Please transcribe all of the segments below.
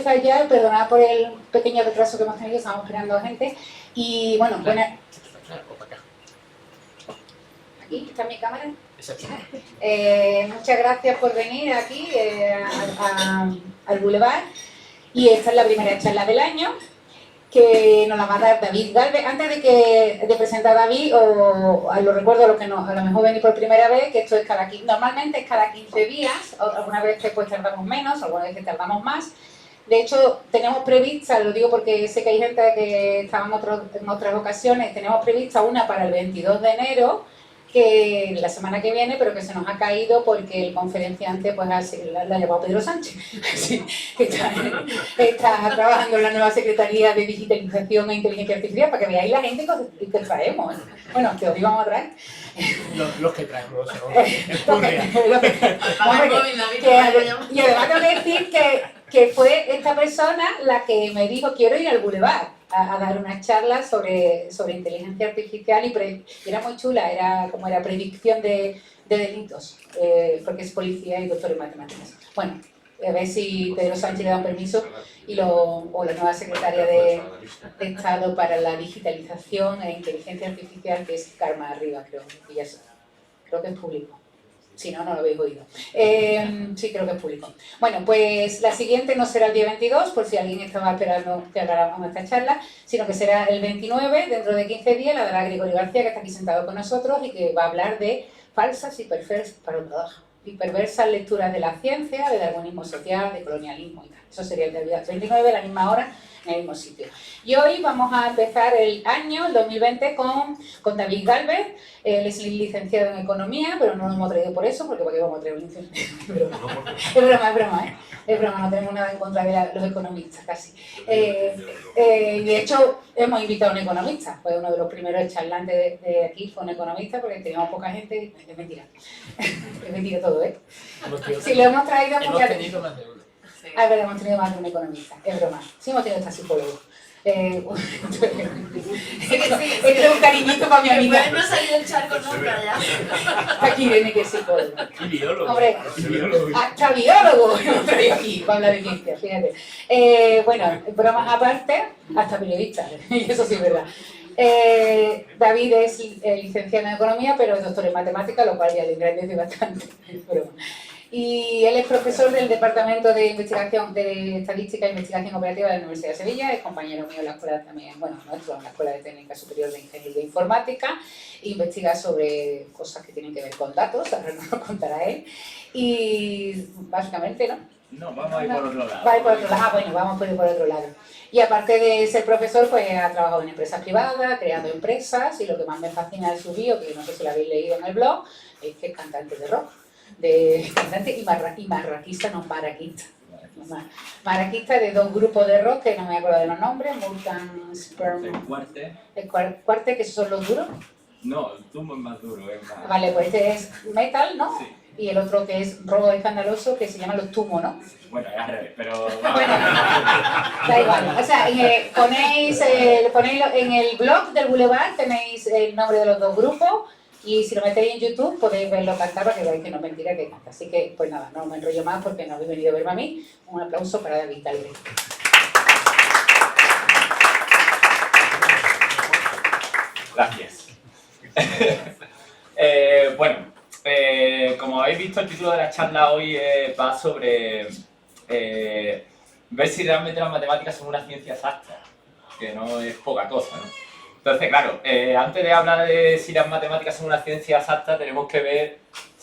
empezar ya, perdonad por el pequeño retraso que hemos tenido, estamos esperando a gente. Y bueno, aquí está mi cámara. Muchas gracias por venir aquí al Boulevard. Y esta es la primera charla del año, que nos la va a dar David Galvez. Antes de presentar a David, lo recuerdo a los que a lo mejor venís por primera vez, que esto es normalmente es cada 15 días, algunas veces pues tardamos menos, algunas veces tardamos más. De hecho, tenemos prevista, lo digo porque sé que hay gente que estaba en otras ocasiones, tenemos prevista una para el 22 de enero, que la semana que viene, pero que se nos ha caído porque el conferenciante pues la ha llevado Pedro Sánchez, sí, que está trabajando en la nueva Secretaría de Digitalización e Inteligencia Artificial, para que veáis la gente que traemos. Bueno, que os íbamos a traer. Los que traemos, y además tengo que decir que fue esta persona la que me dijo: quiero ir al Boulevard a dar una charla sobre inteligencia artificial, y era muy chula, era predicción de delitos, porque es policía y doctor en matemáticas. Bueno, a ver si Pedro Sánchez le da un permiso o la nueva secretaria de Estado para la digitalización e inteligencia artificial, que es Karma Arriba, creo que es público. Si no, no lo habéis oído. Sí, creo que es público. Bueno, pues la siguiente no será el día 22, por si alguien estaba esperando que hagamos esta charla, sino que será el 29, dentro de 15 días, la dará Gregorio García, que está aquí sentado con nosotros y que va a hablar de falsas y perversas lecturas de la ciencia, de darwinismo social, de colonialismo y tal. Eso sería el día 29, a la misma hora, en el mismo sitio. Y hoy vamos a empezar el año, el 2020, con David Galvez. Él es licenciado en Economía, pero no lo hemos traído por eso, porque ¿para qué vamos a traer un licenciado? Es broma, no tenemos nada en contra de los economistas, casi. De hecho, hemos invitado a un economista, fue uno de los primeros charlantes de aquí, fue un economista, porque teníamos poca gente. Es mentira. Es mentira todo, ¿eh? Si lo hemos traído... Hemos tenido más de uno. A ver, hemos tenido más de un economista, es broma. Sí, hemos tenido hasta psicólogos. Es un cariñito para mi amiga. Pueden no salir del charco nunca ya. Aquí viene que es psicólogo. Y biólogo. Hombre, hasta biólogo hemos traído aquí para hablar de ciencia, fíjate. Bueno, bromas aparte, hasta periodista, y eso sí es verdad. David es licenciado en Economía, pero es doctor en Matemáticas, lo cual ya le engrandece bastante. Y él es profesor del Departamento de Investigación de Estadística e Investigación Operativa de la Universidad de Sevilla, es compañero mío en la escuela también, bueno, nuestro, en la Escuela de Técnica Superior de Ingeniería Informática, e investiga sobre cosas que tienen que ver con datos, ahora nos lo contará él, y básicamente, ¿no? No, vamos a ir por otro lado. Va a ir por otro lado, bueno, vamos a ir por otro lado. Y aparte de ser profesor, pues ha trabajado en empresas privadas, creando empresas, y lo que más me fascina de su bio, que no sé si lo habéis leído en el blog, es que es cantante de rock. De cantante y marraquista, no maraquista. Maraquista de dos grupos de rock que no me acuerdo de los nombres, Vulcan, Sperm. El cuarte, que esos son los duros. No, el tumo es más duro, es más... Vale, pues este es metal, ¿no? Sí. Y el otro que es rock escandaloso, que se llama los tumo, ¿no? Bueno, es al revés, pero... Bueno, da igual. O sea, ponéis en el blog del Boulevard, tenéis el nombre de los dos grupos. Y si lo metéis en YouTube podéis verlo cantar para que veáis que no es mentira que canta. Así que, pues nada, no me enrollo más porque no habéis venido a verme a mí. Un aplauso para David Galvez. Gracias. Como habéis visto, el título de la charla hoy va sobre ver si realmente las matemáticas son una ciencia exacta, que no es poca cosa, ¿no? Entonces, claro, antes de hablar de si las matemáticas son una ciencia exacta, tenemos que ver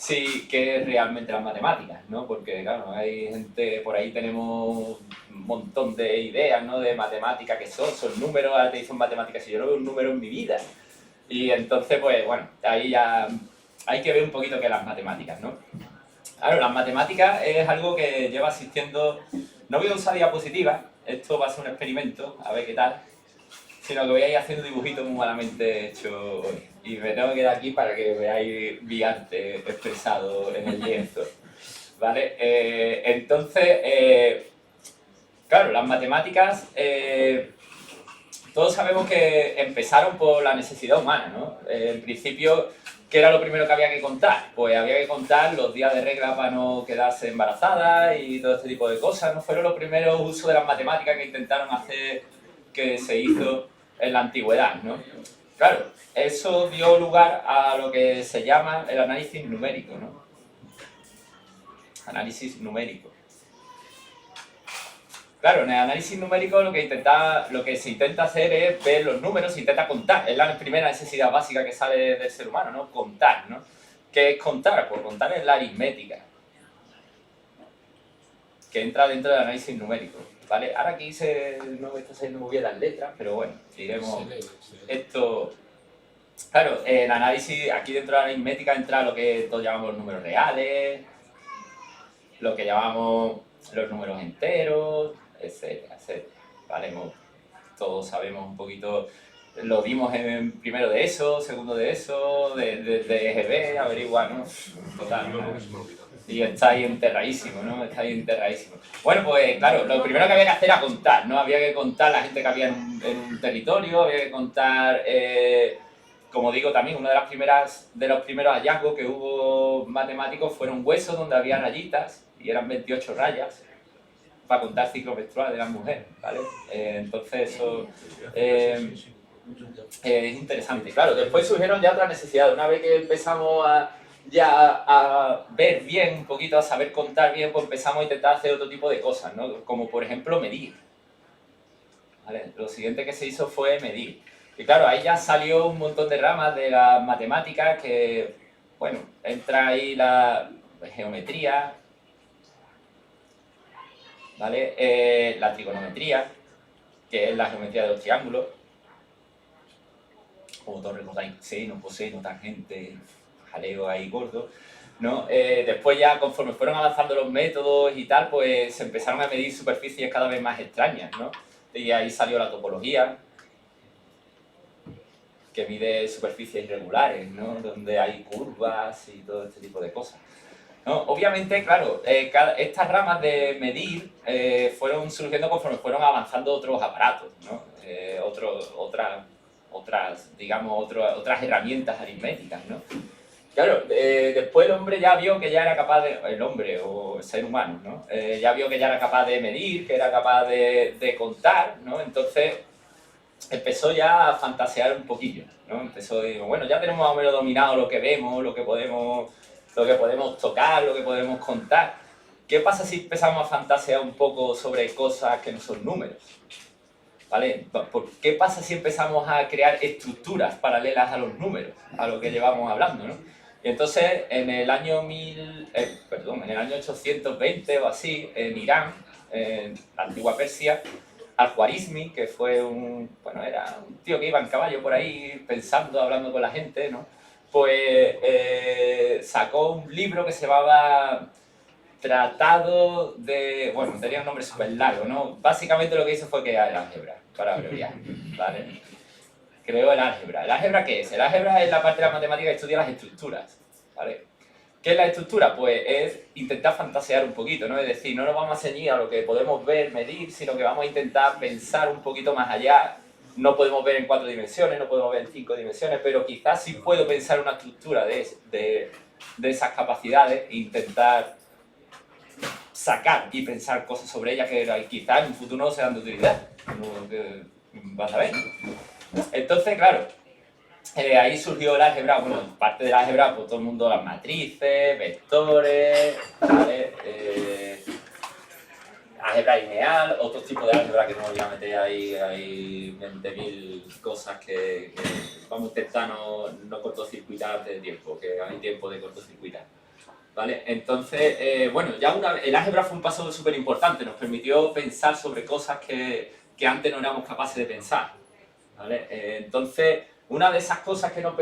qué es realmente las matemáticas, ¿no? Porque, claro, hay gente, por ahí tenemos un montón de ideas, ¿no? De matemáticas que son números, ahora te dicen matemáticas, y yo no veo un número en mi vida. Y entonces, pues, bueno, ahí ya hay que ver un poquito qué es las matemáticas, ¿no? Claro, las matemáticas es algo que lleva existiendo... No voy a usar diapositivas, esto va a ser un experimento, a ver qué tal, sino que voy a ir haciendo dibujitos muy malamente hechos hoy. Y me tengo que quedar aquí para que veáis mi arte expresado en el lienzo, ¿vale? Entonces, claro, las matemáticas, todos sabemos que empezaron por la necesidad humana, ¿no? En principio, ¿Qué era lo primero que había que contar? Pues había que contar los días de regla para no quedarse embarazada y todo este tipo de cosas, ¿no? Fueron los primeros usos de las matemáticas que intentaron hacer, que se hizo en la antigüedad, ¿no? Claro, eso dio lugar a lo que se llama el análisis numérico, ¿no? Análisis numérico. Claro, en el análisis numérico lo que se intenta hacer es ver los números, se intenta contar. Es la primera necesidad básica que sale del ser humano, ¿no? Contar, ¿no? ¿Qué es contar? Pues contar es la aritmética, que entra dentro del análisis numérico, ¿vale? Ahora aquí no me está saliendo muy bien las letras, pero bueno, diremos esto. Claro, en análisis, aquí dentro de la aritmética entra lo que todos llamamos los números reales, lo que llamamos los números enteros, etcétera, etcétera, ¿vale? Todos sabemos un poquito, lo vimos en primero de eso, segundo de eso, de EGB, averigua, ¿no? Total, ¿no? Y está ahí enterradísimo, ¿no? Está ahí enterradísimo. Bueno, pues claro, lo primero que había que hacer era contar, ¿no? Había que contar la gente que había en un territorio, había que contar, como digo también, uno de los primeros hallazgos que hubo matemáticos fueron huesos donde había rayitas, y eran 28 rayas, para contar ciclo menstrual de las mujeres, ¿vale? Entonces eso es interesante. Claro, después surgieron ya otras necesidades. Una vez que empezamos a ver bien un poquito, a saber contar bien, pues empezamos a intentar hacer otro tipo de cosas, ¿no? Como por ejemplo medir, ¿vale? Lo siguiente que se hizo fue medir. Y claro, ahí ya salió un montón de ramas de las matemáticas que, bueno, entra ahí la geometría, ¿vale? La trigonometría, que es la geometría de los triángulos, como todos recordáis, seno, coseno, tangente, jaleo ahí gordo, ¿no? Después ya, conforme fueron avanzando los métodos y tal, pues se empezaron a medir superficies cada vez más extrañas, ¿no? Y ahí salió la topología, que mide superficies irregulares, ¿no? Donde hay curvas y todo este tipo de cosas, ¿no? Obviamente, claro, estas ramas de medir fueron surgiendo conforme fueron avanzando otros aparatos, ¿no? Otras herramientas aritméticas, ¿no? Claro, después el hombre ya vio que ya era capaz el hombre o el ser humano, ¿no? Ya vio que ya era capaz de medir, que era capaz de contar, ¿no? Entonces empezó ya a fantasear un poquillo, ¿no? Empezó, digo, bueno, ya tenemos más o menos dominado lo que vemos, lo que podemos tocar, lo que podemos contar. ¿Qué pasa si empezamos a fantasear un poco sobre cosas que no son números? ¿Vale? ¿Qué pasa si empezamos a crear estructuras paralelas a los números, a lo que llevamos hablando, ¿no? Y entonces, en el año 820 o así, en Irán, en la antigua Persia, Al-Khwarizmi, que fue era un tío que iba en caballo por ahí pensando, hablando con la gente, ¿no? Pues sacó un libro que se llamaba Tratado de... Bueno, tenía un nombre súper largo, ¿no? Básicamente lo que hizo fue crear el álgebra, para abreviar, ¿vale? Creó el álgebra. ¿El álgebra qué es? El álgebra es la parte de la matemática que estudia las estructuras, ¿vale? ¿Qué es la estructura? Pues es intentar fantasear un poquito, ¿no? Es decir, no nos vamos a ceñir a lo que podemos ver, medir, sino que vamos a intentar pensar un poquito más allá. No podemos ver en 4 dimensiones, no podemos ver en 5 dimensiones, pero quizás sí puedo pensar una estructura de esas capacidades e intentar sacar y pensar cosas sobre ellas que quizás en un futuro no sean de utilidad. Vas a ver, ¿no? Entonces, claro, ahí surgió el álgebra. Bueno, parte del álgebra, pues todo el mundo, las matrices, vectores, ¿vale? Álgebra lineal, otros tipos de álgebra que no voy a meter ahí, hay 20.000 cosas que vamos a intentar no cortocircuitar de tiempo, que hay tiempo de cortocircuitar, ¿vale? Entonces, bueno, ya el álgebra fue un paso súper importante, nos permitió pensar sobre cosas que antes no éramos capaces de pensar, ¿vale? Entonces, una de esas cosas que nos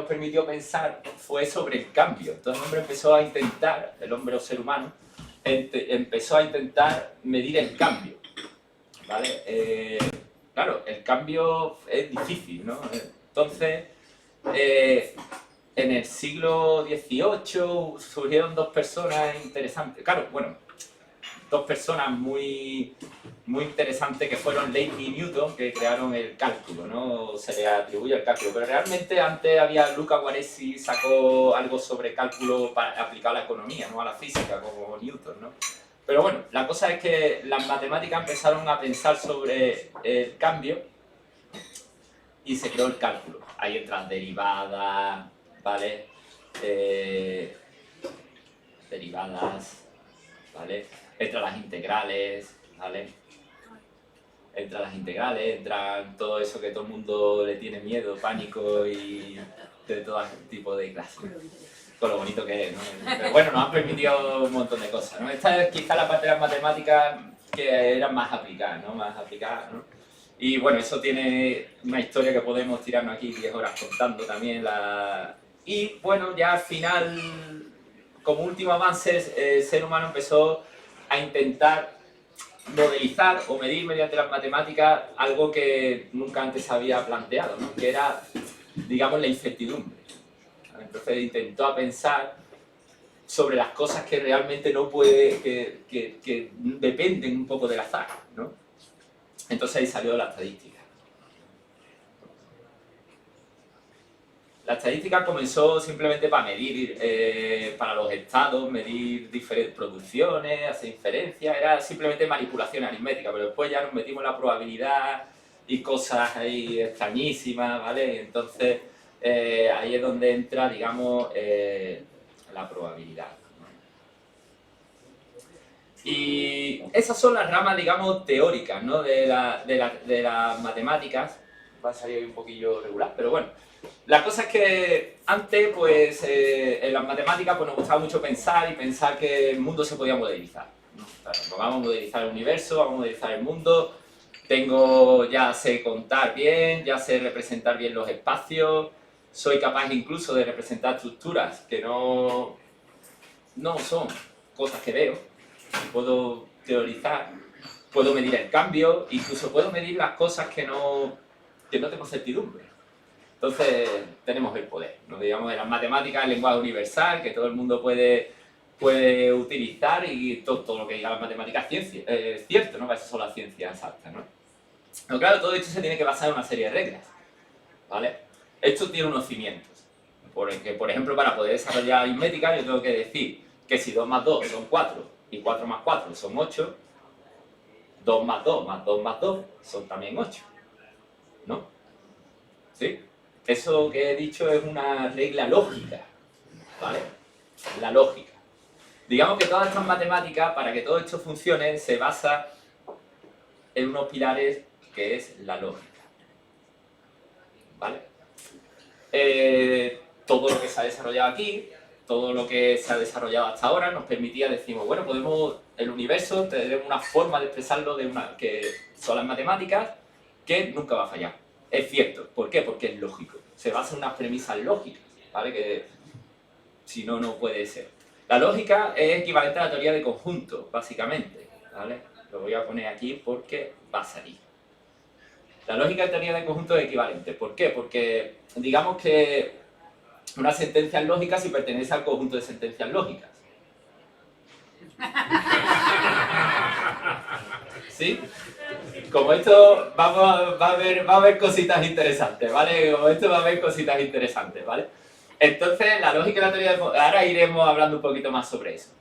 permitió pensar fue sobre el cambio. Entonces el hombre empezó a intentar, el hombre o ser humano, empezó a intentar medir el cambio, ¿vale? Claro, el cambio es difícil, ¿no? Entonces, en el siglo XVIII surgieron dos personas interesantes. Claro, bueno, dos personas muy muy interesantes que fueron Leibniz y Newton, que crearon el cálculo, ¿no? Se le atribuye el cálculo, pero realmente antes había Luca Guaresi, sacó algo sobre cálculo aplicado a la economía, no a la física, como Newton, ¿no? Pero bueno, la cosa es que las matemáticas empezaron a pensar sobre el cambio y se creó el cálculo. Ahí entran derivadas, ¿vale? Derivadas, ¿vale? Entran las integrales, ¿vale? Entran las integrales, entran todo eso que todo el mundo le tiene miedo, pánico y de todo tipo de clases. Con lo bonito que es, ¿no? Pero bueno, nos han permitido un montón de cosas, ¿no? Esta es quizá la parte de las matemáticas que eran más aplicadas, ¿no? Más aplicadas, ¿no? Y bueno, eso tiene una historia que podemos tirarnos aquí 10 horas contando también. Y bueno, ya al final, como último avance, el ser humano empezó a intentar modelizar o medir mediante las matemáticas algo que nunca antes se había planteado, ¿no? Que era, digamos, la incertidumbre. Entonces intentó pensar sobre las cosas que realmente no puede, que dependen un poco del azar, ¿no? Entonces ahí salió la estadística. La estadística comenzó simplemente para medir, para los estados, medir diferentes producciones, hacer inferencias, era simplemente manipulación aritmética, pero después ya nos metimos en la probabilidad y cosas ahí extrañísimas, ¿vale? Entonces ahí es donde entra, digamos, la probabilidad. Y esas son las ramas, digamos, teóricas, ¿no? de las matemáticas. Va a salir un poquillo regular, pero bueno. La cosa es que antes, pues, en las matemáticas pues, nos gustaba mucho pensar y pensar que el mundo se podía modelizar, ¿no? Claro, pues vamos a modelizar el universo, vamos a modelizar el mundo, ya sé contar bien, ya sé representar bien los espacios, soy capaz incluso de representar estructuras que no son cosas que veo, puedo teorizar, puedo medir el cambio, incluso puedo medir las cosas que no tengo certidumbre. Entonces tenemos el poder, ¿no? Digamos, en las matemáticas el lenguaje universal que todo el mundo puede utilizar y todo lo que diga las matemáticas es cierto, ¿no? Para eso son las ciencias exactas, ¿no? Pero claro, todo esto se tiene que basar en una serie de reglas, ¿vale? Esto tiene unos cimientos, porque por ejemplo para poder desarrollar aritmética yo tengo que decir que si 2 más 2 son 4 y 4 más 4 son 8, 2 más 2 más 2 más 2 son también 8, ¿no? ¿Sí? Eso que he dicho es una regla lógica, ¿vale? La lógica. Digamos que todas estas matemáticas, para que todo esto funcione, se basa en unos pilares que es la lógica, ¿vale? Todo lo que se ha desarrollado aquí, todo lo que se ha desarrollado hasta ahora nos permitía, decimos, bueno, el universo, tenemos una forma de expresarlo que son las matemáticas, que nunca va a fallar. Es cierto. ¿Por qué? Porque es lógico. Se basa en unas premisas lógicas, ¿vale? Que si no, no puede ser. La lógica es equivalente a la teoría de conjuntos, básicamente, ¿vale? Lo voy a poner aquí porque va a salir. La lógica de teoría de conjuntos es equivalente. ¿Por qué? Porque digamos que una sentencia es lógica si pertenece al conjunto de sentencias lógicas. ¿Sí? Como esto va a haber cositas interesantes, ¿vale? Como esto va a haber cositas interesantes, ¿vale? Entonces, la lógica de la teoría ahora iremos hablando un poquito más sobre eso.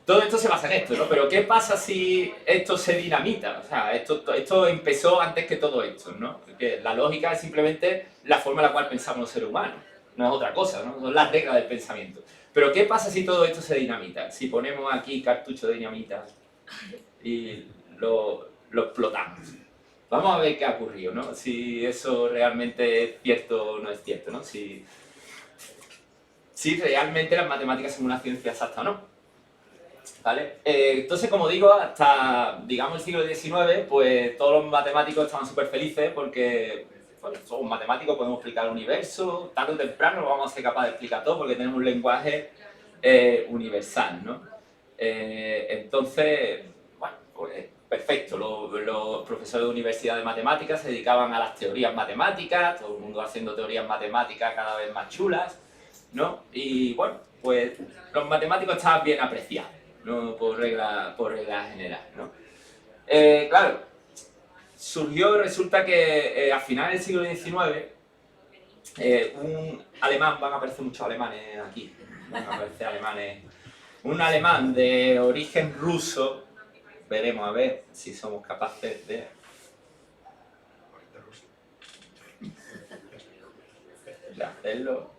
Todo esto se basa en esto, ¿no? Pero ¿qué pasa si esto se dinamita? O sea, esto empezó antes que todo esto, ¿no? Porque la lógica es simplemente la forma en la cual pensamos los seres humanos. No es otra cosa, ¿no? Son las reglas del pensamiento. Pero ¿qué pasa si todo esto se dinamita? Si ponemos aquí cartucho de dinamita y lo explotamos. Vamos a ver qué ha ocurrido, ¿no? Si eso realmente es cierto o no es cierto, ¿no? Si realmente las matemáticas son una ciencia exacta o no. ¿Vale? Entonces, como digo, hasta, digamos, el siglo XIX, pues todos los matemáticos estaban súper felices porque, bueno, somos matemáticos, podemos explicar el universo, tarde o temprano vamos a ser capaces de explicar todo porque tenemos un lenguaje universal, ¿no? Entonces, bueno, pues perfecto, los profesores de universidad de matemáticas se dedicaban a las teorías matemáticas, todo el mundo haciendo teorías matemáticas cada vez más chulas, ¿no? Y bueno, pues los matemáticos estaban bien apreciados, ¿no? Por regla general, ¿no? Claro, surgió, resulta que a finales del siglo XIX, un alemán, van a aparecer muchos alemanes aquí, van a aparecer alemanes, un alemán de origen ruso, veremos a ver si somos capaces de hacerlo.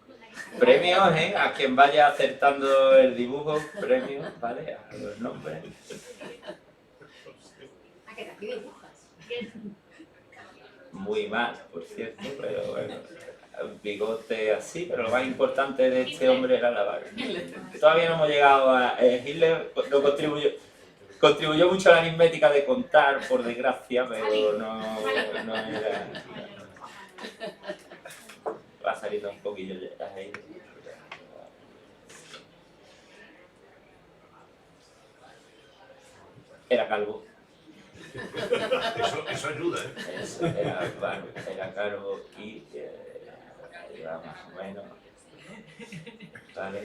Premios, a quien vaya acertando el dibujo, premios, ¿vale? A los nombres. ¿A qué te dibujas? Muy mal, por cierto, pero bueno. Un bigote así, pero lo más importante de este hombre era la barba. Todavía no hemos llegado a... Hitler no contribuyó mucho a la aritmética de contar, por desgracia, pero no era... Va saliendo un poquillo ahí. Era calvo. Eso ayuda, ¿eh? Eso, era calvo y iba más o menos. Vale,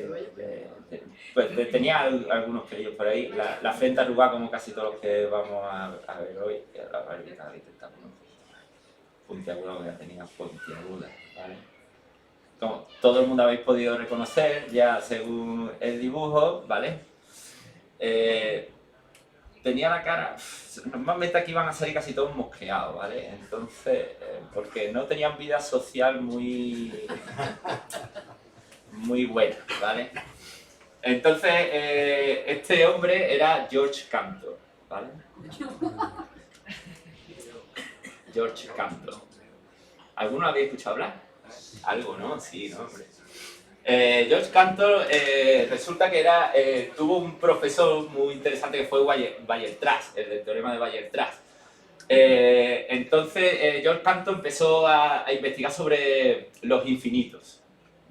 pues tenía algunos pelillos por ahí. La frente arrugada como casi todos los que vamos a ver hoy. Y la barbita está puntiaguda, que tenía puntiaguda, ¿vale? Como todo el mundo habéis podido reconocer ya según el dibujo, ¿vale? Tenía la cara, normalmente aquí van a salir casi todos mosqueados, ¿vale? Entonces, porque no tenían vida social muy buena, ¿vale? Entonces, este hombre era George Cantor, ¿vale? George Cantor. ¿Alguno habéis escuchado hablar? Algo, ¿no? Sí, ¿no? Hombre. George Cantor resulta que tuvo un profesor muy interesante que fue Weierstrass, el del teorema de Weierstrass. Entonces, George Cantor empezó a investigar sobre los infinitos,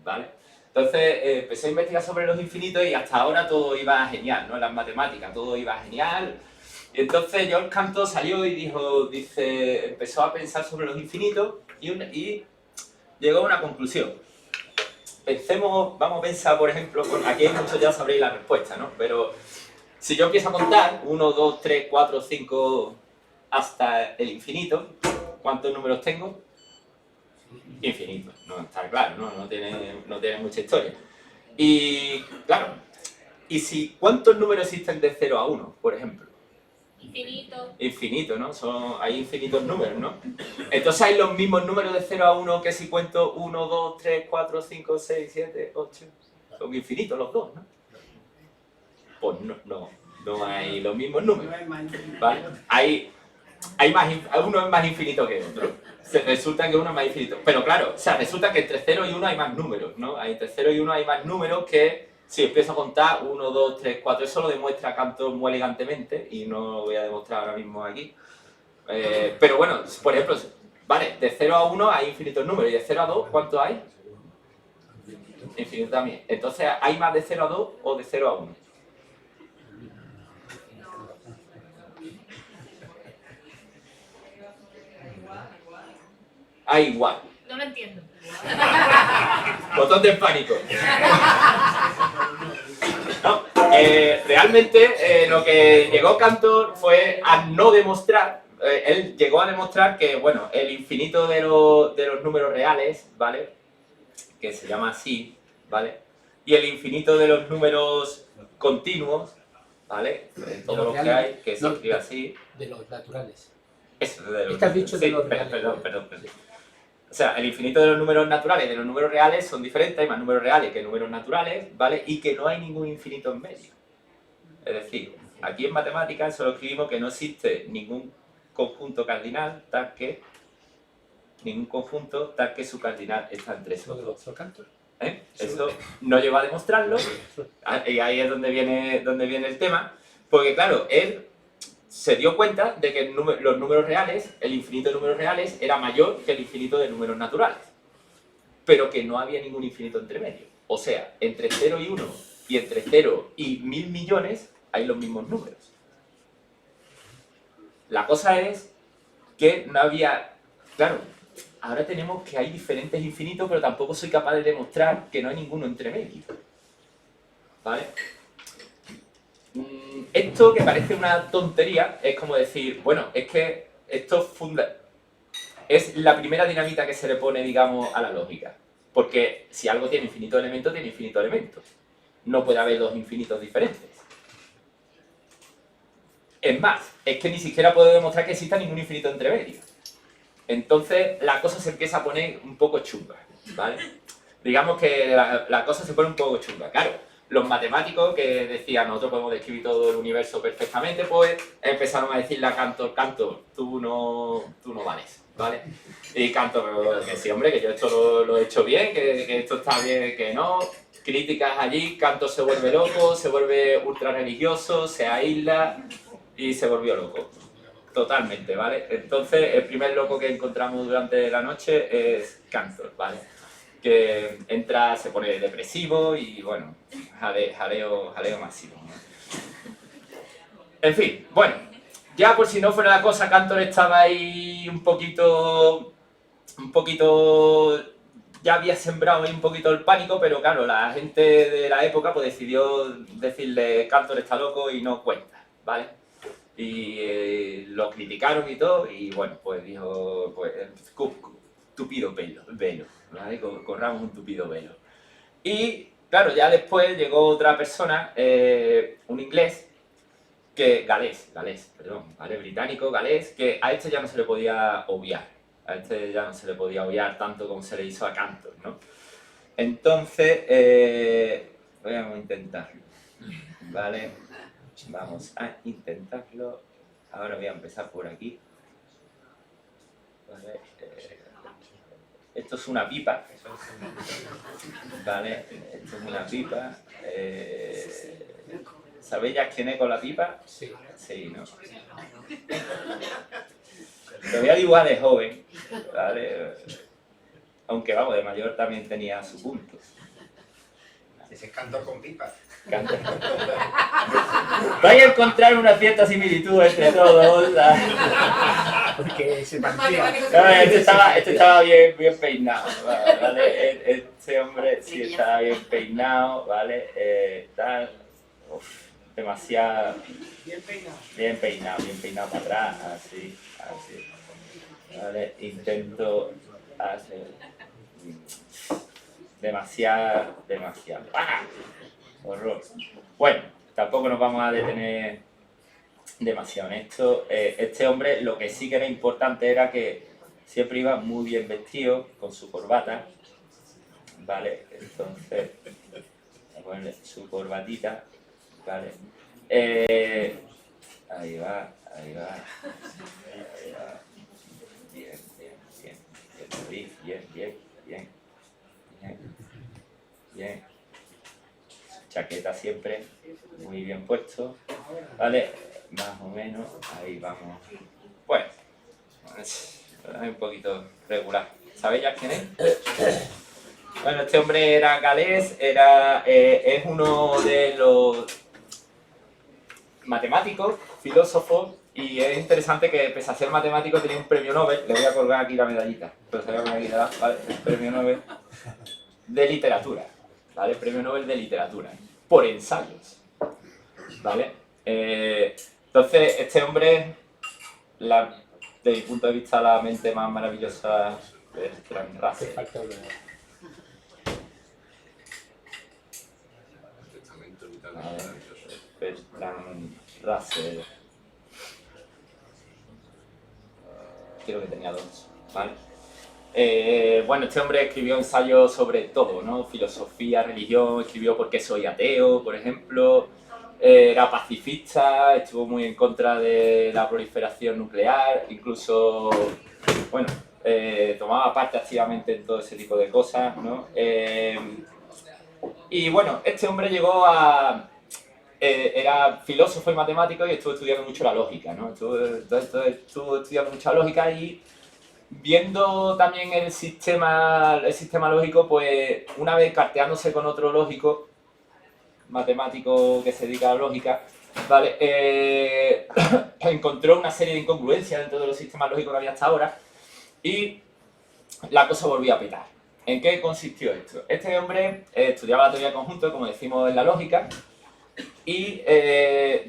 ¿vale? Entonces, empezó a investigar sobre los infinitos y hasta ahora todo iba genial, ¿no? En las matemáticas, todo iba genial. Y entonces George Cantor salió y empezó a pensar sobre los infinitos y llegó a una conclusión. Vamos a pensar, por ejemplo, aquí muchos ya sabréis la respuesta, ¿no? Pero si yo empiezo a contar 1, 2, 3, 4, 5 hasta el infinito, ¿cuántos números tengo? Infinito, no está claro, ¿no? No tiene mucha historia. Y claro, ¿cuántos números existen de 0 a 1, por ejemplo? Infinito. Infinito, ¿no? Hay infinitos números, ¿no? Entonces hay los mismos números de 0 a 1 que si cuento 1, 2, 3, 4, 5, 6, 7, 8. Son infinitos los dos, ¿no? Pues no hay los mismos números. ¿Vale? Uno es más infinito que otro. Resulta que uno es más infinito. Pero claro, o sea, resulta que entre 0 y 1 hay más números, ¿no? Entre 0 y 1 hay más números que... Si empiezo a contar 1, 2, 3, 4, eso lo demuestra Cantor muy elegantemente y no lo voy a demostrar ahora mismo aquí. Pero bueno, por ejemplo, vale, de 0 a 1 hay infinitos números y de 0 a 2, ¿cuánto hay? Infinito también. Entonces, ¿hay más de 0 a 2 o de 0 a 1? Hay igual. No lo entiendo. Botón de pánico. No, realmente lo que llegó Cantor fue a no demostrar, él llegó a demostrar que, bueno, el infinito de los números reales, ¿vale? Que se llama así, ¿vale? Y el infinito de los números continuos, ¿vale? Todos los que hay, que se escribe así. De los naturales. Eso, de los... Estás dicho de sí, los reales. Perdón. O sea, el infinito de los números naturales y de los números reales son diferentes, hay más números reales que números naturales, ¿vale? Y que no hay ningún infinito en medio. Es decir, aquí en matemáticas solo escribimos que no existe ningún conjunto cardinal tal que su cardinal está entre esos dos. Eso no lleva a demostrarlo, y ahí es donde viene el tema, porque claro, él se dio cuenta de que los números reales, el infinito de números reales, era mayor que el infinito de números naturales. Pero que no había ningún infinito entre medio. O sea, entre 0 y 1 y entre 0 y 1000 millones hay los mismos números. La cosa es que no había... Claro, ahora tenemos que hay diferentes infinitos, pero tampoco soy capaz de demostrar que no hay ninguno entre medio. ¿Vale? Esto que parece una tontería es como decir, bueno, es que esto es la primera dinamita que se le pone, digamos, a la lógica. Porque si algo tiene infinito elemento, tiene infinito elemento. No puede haber dos infinitos diferentes. Es más, es que ni siquiera puedo demostrar que exista ningún infinito entre medio. Entonces la cosa se empieza a poner un poco chunga, ¿vale? Digamos que la cosa se pone un poco chunga. Claro, los matemáticos que decían nosotros podemos describir todo el universo perfectamente, pues empezaron a decirle a Cantor, tú no vales, ¿vale? Y Cantor, pero que sí, hombre, que yo esto lo he hecho bien, que esto está bien, que no. Críticas allí, Cantor se vuelve loco, se vuelve ultra religioso, se aísla y se volvió loco. Totalmente, ¿vale? Entonces, el primer loco que encontramos durante la noche es Cantor, ¿vale? Que entra, se pone depresivo y, bueno, jaleo máximo, ¿no? En fin, bueno, ya por si no fuera la cosa, Cantor estaba ahí un poquito... Ya había sembrado ahí un poquito el pánico, pero claro, la gente de la época pues decidió decirle Cantor está loco y no cuenta, ¿vale? Y lo criticaron y todo, y bueno, pues dijo, pues, tupido velo, ¿vale? Corramos un tupido velo. Y claro, ya después llegó otra persona, un inglés, galés, perdón, ¿vale? Británico, galés, que a este ya no se le podía obviar. A este ya no se le podía obviar tanto como se le hizo a Cantor, ¿no? Entonces, vamos a intentarlo, ¿vale? Vamos a intentarlo. Ahora voy a empezar por aquí. ¿Vale? Esto es una pipa. ¿Vale? Esto es una pipa. ¿Sabéis ya quién es con la pipa? Sí. Sí, ¿no? Lo voy a dibujar de joven, ¿vale? Aunque vamos, de mayor también tenía su punto. Ese es Cantor con pipa. Cantor. Vais a encontrar una cierta similitud entre todos. Porque se parecía. Este estaba bien peinado, ¿vale? Este hombre sí estaba bien peinado, ¿vale? Demasiado... Bien peinado para atrás, así. ¿Vale? Intento hacer... Demasiado. ¡Ah! Horror. Bueno, tampoco nos vamos a detener demasiado en esto. Este hombre, lo que sí que era importante era que siempre iba muy bien vestido, con su corbata, ¿vale? Entonces, vamos a ponerle su corbatita, ¿vale? Ahí va. Bien. Chaqueta siempre, muy bien puesto, ¿vale? Más o menos, ahí vamos. Bueno, es un poquito regular. ¿Sabéis ya quién es? Bueno, este hombre era galés, es uno de los matemáticos, filósofos, y es interesante que pese a ser matemático tenía un premio Nobel, le voy a colgar aquí la medallita, pero se voy a poner aquí, ¿vale? El premio Nobel de literatura, ¿vale? Premio Nobel de literatura, por ensayos, ¿vale? Entonces, este hombre, desde mi punto de vista, la mente más maravillosa de Bertrand Russell. Bertrand Russell. Creo que tenía dos, ¿vale? Bueno, este hombre escribió ensayos sobre todo, ¿no? Filosofía, religión, escribió ¿Por qué soy ateo?, por ejemplo. Era pacifista, estuvo muy en contra de la proliferación nuclear, incluso, bueno, tomaba parte activamente en todo ese tipo de cosas, ¿no? Y bueno, este hombre llegó a... era filósofo y matemático y estuvo estudiando mucho la lógica, ¿no? Estuvo estudiando mucha lógica y viendo también el sistema lógico, pues una vez carteándose con otro lógico, matemático que se dedica a la lógica, ¿vale? Encontró una serie de incongruencias dentro de los sistemas lógicos que había hasta ahora y la cosa volvió a petar. ¿En qué consistió esto? Este hombre estudiaba la teoría de conjuntos, como decimos en la lógica, y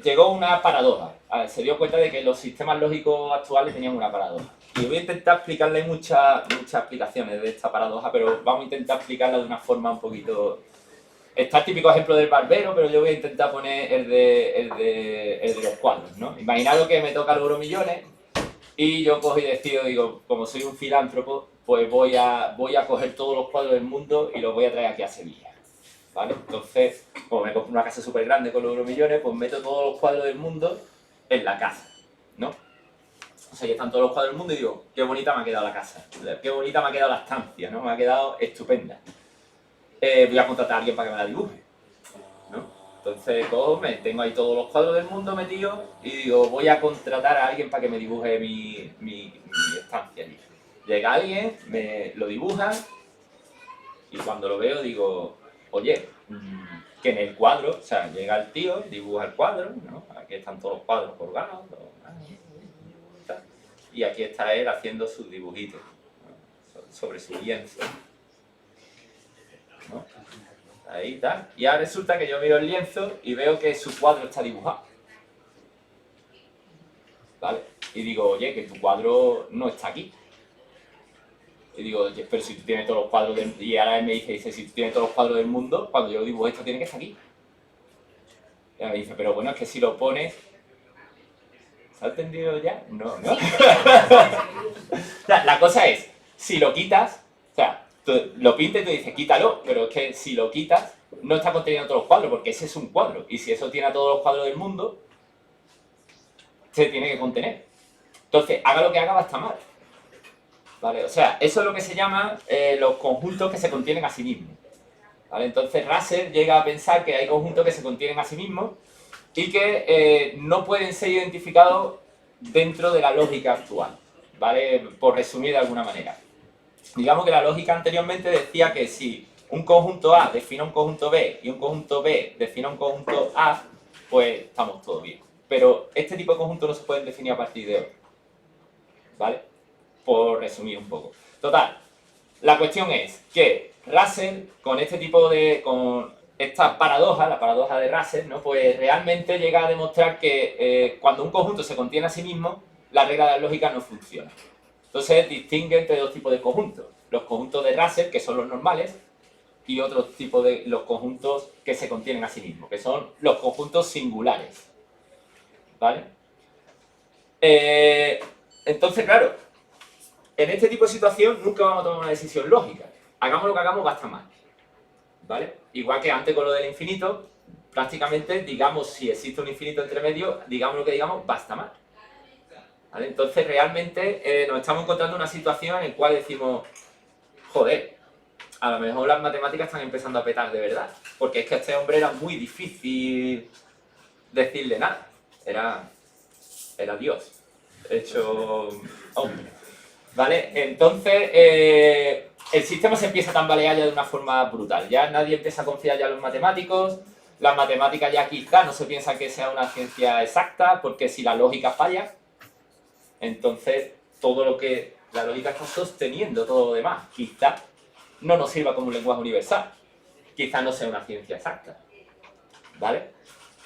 llegó una paradoja. se dio cuenta de que los sistemas lógicos actuales tenían una paradoja. Y voy a intentar explicarle muchas explicaciones de esta paradoja, pero vamos a intentar explicarla de una forma un poquito... Está el típico ejemplo del barbero, pero yo voy a intentar poner el de los cuadros, ¿no? Imaginaros que me toca el Euromillones y yo cojo y decido, digo, como soy un filántropo, pues voy a coger todos los cuadros del mundo y los voy a traer aquí a Sevilla, ¿vale? Entonces, como me compro una casa súper grande con los Euromillones, pues meto todos los cuadros del mundo en la casa, ¿no? O sea, ya están todos los cuadros del mundo y digo, qué bonita me ha quedado la casa, qué bonita me ha quedado la estancia, ¿no? Me ha quedado estupenda. Voy a contratar a alguien para que me la dibuje, ¿no? Entonces cojo, tengo ahí todos los cuadros del mundo metidos y digo, voy a contratar a alguien para que me dibuje mi estancia allí. Llega alguien, me lo dibuja y cuando lo veo digo, oye, que en el cuadro, o sea, llega el tío, dibuja el cuadro, ¿no? Aquí están todos los cuadros colgados, y aquí está él haciendo sus dibujitos, ¿no? Sobre su lienzo, ¿no? Ahí está. Y ahora resulta que yo miro el lienzo y veo que su cuadro está dibujado, ¿vale? Y digo, oye, que tu cuadro no está aquí. Y digo, oye, pero si tú tienes todos los cuadros del... Y ahora él me dice, si tú tienes todos los cuadros del mundo, cuando yo dibujo esto tiene que estar aquí. Y me dice, pero bueno, es que si lo pones... ¿Se ha entendido ya? No, ¿no? O sea, la cosa es, si lo quitas, o sea, tú lo pintas y tú dices, quítalo, pero es que si lo quitas, no está conteniendo todos los cuadros, porque ese es un cuadro. Y si eso tiene a todos los cuadros del mundo, se tiene que contener. Entonces, haga lo que haga, va a estar mal. ¿Vale? O sea, eso es lo que se llama los conjuntos que se contienen a sí mismos. ¿Vale? Entonces, Russell llega a pensar que hay conjuntos que se contienen a sí mismos y que no pueden ser identificados dentro de la lógica actual, ¿vale? Por resumir de alguna manera. Digamos que la lógica anteriormente decía que si un conjunto A define un conjunto B y un conjunto B define un conjunto A, pues estamos todos bien. Pero este tipo de conjuntos no se pueden definir a partir de hoy, ¿vale? Por resumir un poco. Total, la cuestión es que Russell, con este tipo de... con esta paradoja, la paradoja de Russell, ¿no? Pues realmente llega a demostrar que cuando un conjunto se contiene a sí mismo, la regla de la lógica no funciona. Entonces distingue entre dos tipos de conjuntos. Los conjuntos de Russell, que son los normales, y otro tipo de los conjuntos que se contienen a sí mismos, que son los conjuntos singulares. ¿Vale? Entonces, claro, en este tipo de situación nunca vamos a tomar una decisión lógica. Hagamos lo que hagamos, va a estar mal. ¿Vale? Igual que antes con lo del infinito, prácticamente, digamos, si existe un infinito entre medio, digamos lo que digamos, va a estar mal. ¿Vale? Entonces, realmente nos estamos encontrando en una situación en la cual decimos, joder, a lo mejor las matemáticas están empezando a petar de verdad. Porque es que a este hombre era muy difícil decirle nada. Era Dios, hecho hombre. ¿Vale? Entonces, el sistema se empieza a tambalear ya de una forma brutal. Ya nadie empieza a confiar ya en los matemáticos. Las matemáticas ya quizá no se piensa que sea una ciencia exacta, porque si la lógica falla, entonces todo lo que la lógica está sosteniendo, todo lo demás, quizá no nos sirva como un lenguaje universal. Quizá no sea una ciencia exacta. ¿Vale?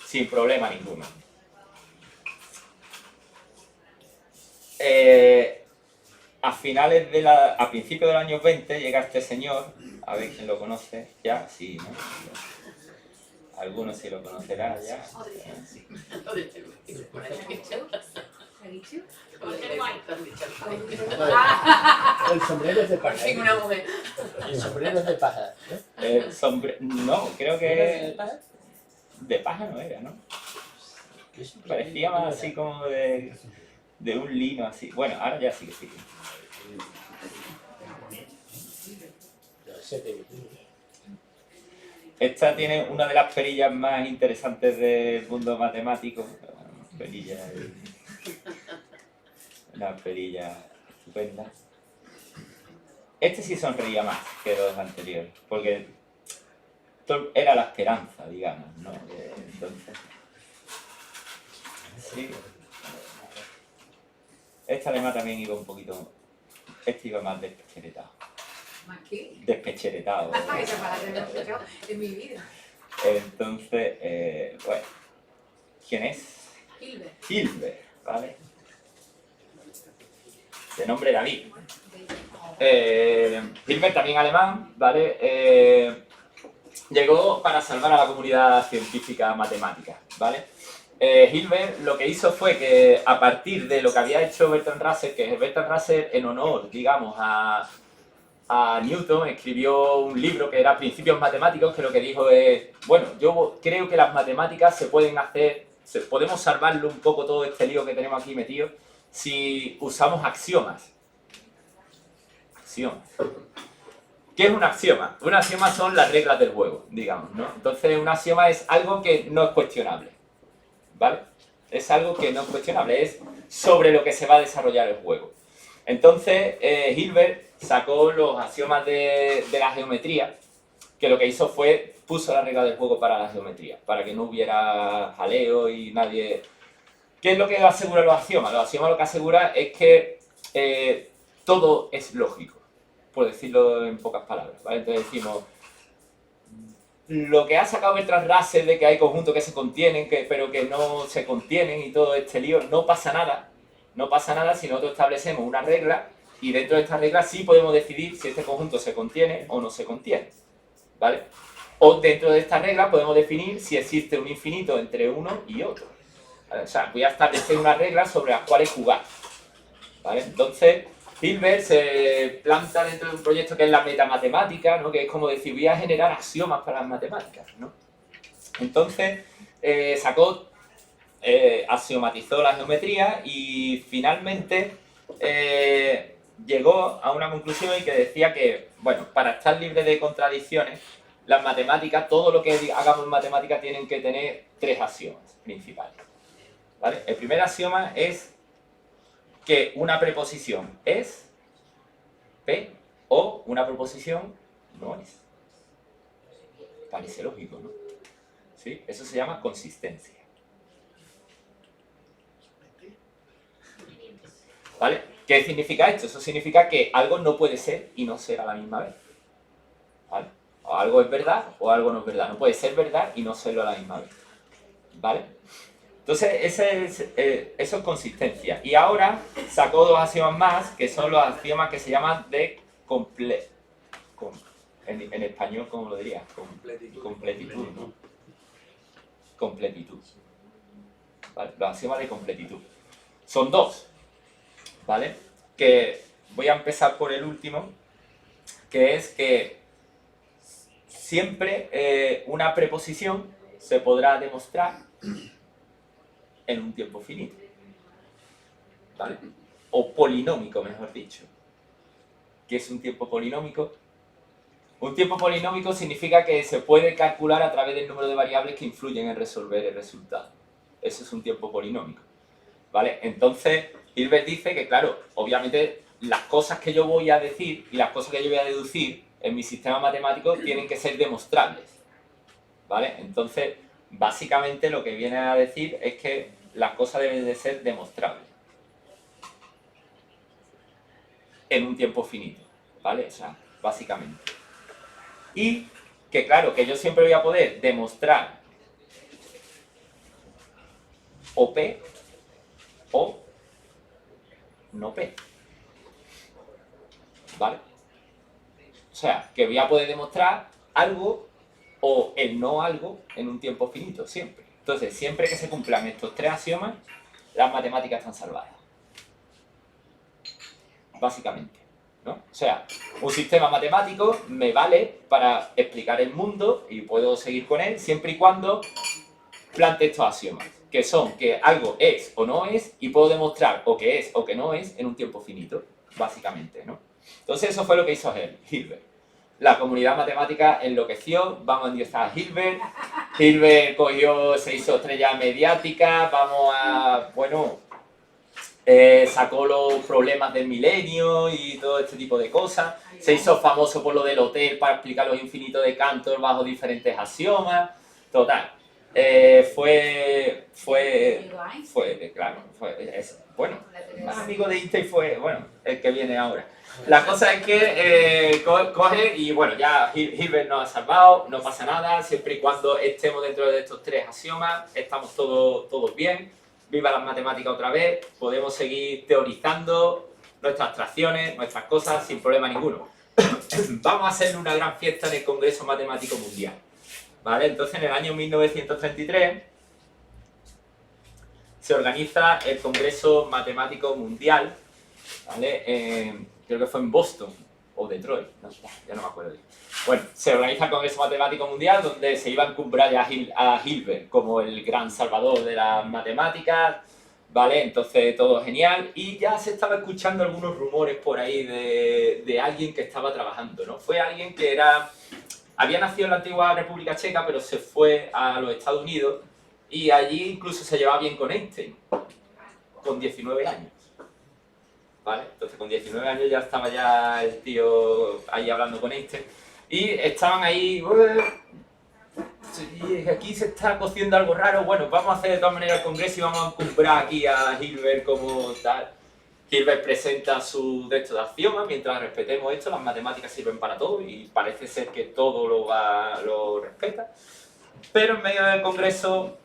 Sin problema ninguno. A principios del año 20 llega este señor, a ver quién lo conoce, ya, sí, ¿no? Algunos sí lo conocerán ya. El sombrero es de paja. Una mujer. El sombrero es de paja. No, creo que de paja no era, ¿no? Parecía más así como de un lino así. Bueno, ahora ya sí que sí. Esta tiene una de las perillas más interesantes del mundo matemático. Una perilla estupenda. Este sí sonreía más que los anteriores, porque era la esperanza, digamos, ¿no? Entonces, sí. Esta además también iba un poquito... Este iba más despecheretado. ¿Más qué? Despecheretado. Esa palabra no la he escuchado en mi vida. Entonces, bueno, ¿quién es? Hilbert. Hilbert, ¿vale? De nombre David. Hilbert, también alemán, ¿vale? Llegó para salvar a la comunidad científica matemática, ¿vale? Hilbert lo que hizo fue que, a partir de lo que había hecho Bertrand Russell, que Bertrand Russell, en honor, digamos, a Newton, escribió un libro que era Principios Matemáticos, que lo que dijo es, bueno, yo creo que las matemáticas se pueden hacer, podemos salvarlo un poco todo este lío que tenemos aquí metido, si usamos axiomas. Axiomas. ¿Qué es un axioma? Un axioma son las reglas del juego, digamos, ¿no? Entonces, un axioma es algo que no es cuestionable, ¿vale? Es algo que no es cuestionable, es sobre lo que se va a desarrollar el juego. Entonces, Hilbert sacó los axiomas de la geometría, que lo que hizo fue, puso la regla del juego para la geometría, para que no hubiera jaleo y nadie... ¿Qué es lo que asegura los axiomas? Los axiomas lo que asegura es que todo es lógico, por decirlo en pocas palabras, ¿vale? Entonces decimos, lo que ha sacado Bertrand Russell de que hay conjuntos que se contienen, pero que no se contienen y todo este lío, no pasa nada. No pasa nada si nosotros establecemos una regla y dentro de esta regla sí podemos decidir si este conjunto se contiene o no se contiene, ¿vale? O dentro de esta regla podemos definir si existe un infinito entre uno y otro, ¿vale? O sea, voy a establecer una regla sobre las cuales jugar, ¿vale? Entonces, Hilbert se planta dentro de un proyecto que es la metamatemática, ¿no? Que es como decir, voy a generar axiomas para las matemáticas, ¿no? Entonces, axiomatizó la geometría y finalmente llegó a una conclusión y que decía que, bueno, para estar libre de contradicciones, las matemáticas, todo lo que hagamos en matemáticas tienen que tener 3 axiomas principales, ¿vale? El primer axioma es que una preposición es P o una proposición no es. Parece lógico, ¿no? ¿Sí? Eso se llama consistencia. ¿Vale? ¿Qué significa esto? Eso significa que algo no puede ser y no ser a la misma vez, ¿vale? O algo es verdad o algo no es verdad. No puede ser verdad y no serlo a la misma vez, ¿vale? Entonces, eso es consistencia. Y ahora sacó 2 axiomas más, que son los axiomas que se llaman de en español, ¿cómo lo diría? Completitud, ¿no? Completitud. ¿Vale? Los axiomas de completitud. Son 2, ¿vale? Que voy a empezar por el último, que es que siempre una preposición se podrá demostrar en un tiempo finito, ¿vale? O polinómico, mejor dicho. ¿Qué es un tiempo polinómico? Un tiempo polinómico significa que se puede calcular a través del número de variables que influyen en resolver el resultado. Eso es un tiempo polinómico, ¿vale? Entonces, Hilbert dice que, claro, obviamente las cosas que yo voy a decir y las cosas que yo voy a deducir en mi sistema matemático tienen que ser demostrables, ¿vale? Entonces, básicamente lo que viene a decir es que las cosas deben de ser demostrables en un tiempo finito, ¿vale? O sea, básicamente. Y que claro, que yo siempre voy a poder demostrar o P o no P, ¿vale? O sea, que voy a poder demostrar algo o el no algo en un tiempo finito, siempre. Entonces, siempre que se cumplan estos 3 axiomas, las matemáticas están salvadas. Básicamente, ¿no? O sea, un sistema matemático me vale para explicar el mundo y puedo seguir con él siempre y cuando plantee estos axiomas, que son que algo es o no es y puedo demostrar o que es o que no es en un tiempo finito, básicamente, ¿no? Entonces, eso fue lo que hizo Hilbert. La comunidad matemática enloqueció, vamos a endiosar a Hilbert. Hilbert se hizo estrella mediática, sacó los problemas del milenio y todo este tipo de cosas. Se hizo famoso por lo del hotel para explicar los infinitos de Cantor bajo diferentes axiomas. Total. Más amigo de Einstein fue, el que viene ahora. La cosa es que coge y ya Hilbert nos ha salvado, no pasa nada, siempre y cuando estemos dentro de estos 3 axiomas, estamos todos bien, viva las matemáticas otra vez, podemos seguir teorizando nuestras abstracciones, nuestras cosas sin problema ninguno. Vamos a hacerle una gran fiesta en el Congreso Matemático Mundial. ¿Vale? Entonces, en el año 1933 se organiza el Congreso Matemático Mundial, ¿vale? Creo que fue en Boston o Detroit, no, ya no me acuerdo. Bueno, se organiza el Congreso Matemático Mundial donde se iba a encumbrar a Hilbert como el gran salvador de las matemáticas, ¿vale? Entonces todo genial y ya se estaba escuchando algunos rumores por ahí de alguien que estaba trabajando, ¿no? Fue alguien que había nacido en la antigua República Checa pero se fue a los Estados Unidos y allí incluso se llevaba bien con Einstein, con 19 años. ¿Vale? Entonces con 19 años ya estaba ya el tío ahí hablando con Einstein y estaban ahí, aquí se está cociendo algo raro, bueno, vamos a hacer de todas maneras el congreso y vamos a encumbrar aquí a Hilbert como tal. Hilbert presenta su texto de axioma, mientras respetemos esto, las matemáticas sirven para todo y parece ser que todo lo respeta. Pero en medio del congreso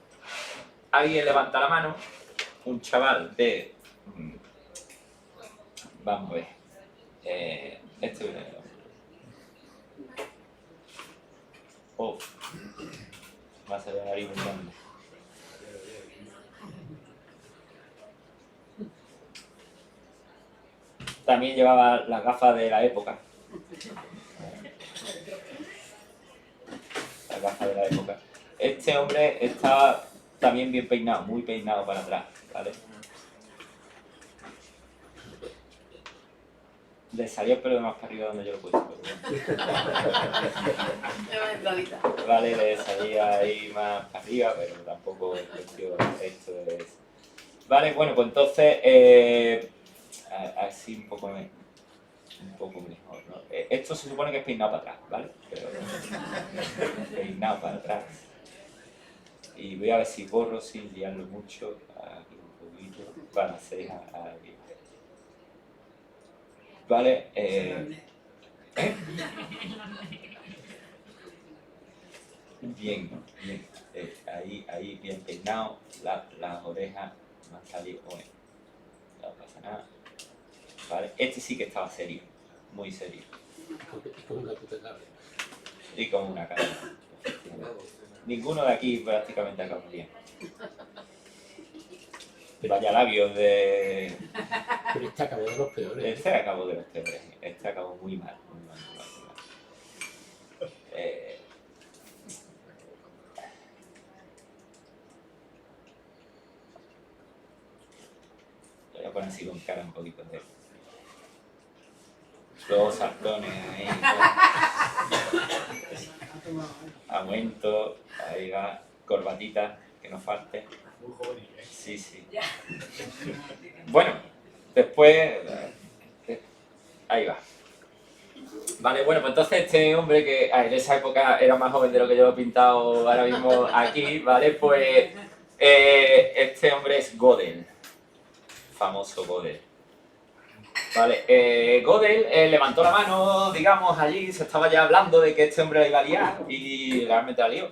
alguien levanta la mano, un chaval de... Vamos a ver. Va a ser la nariz muy grande. También llevaba las gafas de la época. Las gafas de la época. Este hombre estaba también bien peinado, muy peinado para atrás, ¿vale? Le salió el pelo de más para arriba donde yo lo puse. Vale, le salía ahí más para arriba, pero tampoco es cuestión, esto es... Vale, bueno, pues entonces, así un poco mejor, ¿no? Esto se supone que es peinado para atrás, ¿vale? Pero peinado para atrás. Y voy a ver si borro sin liarlo mucho, aquí un poquito, para la ceja, aquí. Vale, bien, ahí bien peinado, las orejas me han salido, bueno, no pasa nada, vale, este sí que estaba serio, muy serio. Con una puta cabra. Y con una cara. Ninguno de aquí prácticamente acabó bien. Vaya labios de... Pero este acabó de los peores. Este acabó de los peores. Este acabó muy mal, muy mal. Voy a poner así con cara un poquito de... Los saltones ahí. Aumento, ahí va, corbatita, que no falte. Muy juvenil, ¿eh? Sí, sí. Bueno, después... ahí va. Vale, bueno, pues entonces este hombre que en esa época era más joven de lo que yo he pintado ahora mismo aquí, ¿vale? Pues este hombre es Gödel, famoso Gödel. Vale, Gödel levantó la mano, digamos, allí, se estaba ya hablando de que este hombre la iba a liar y realmente la lió.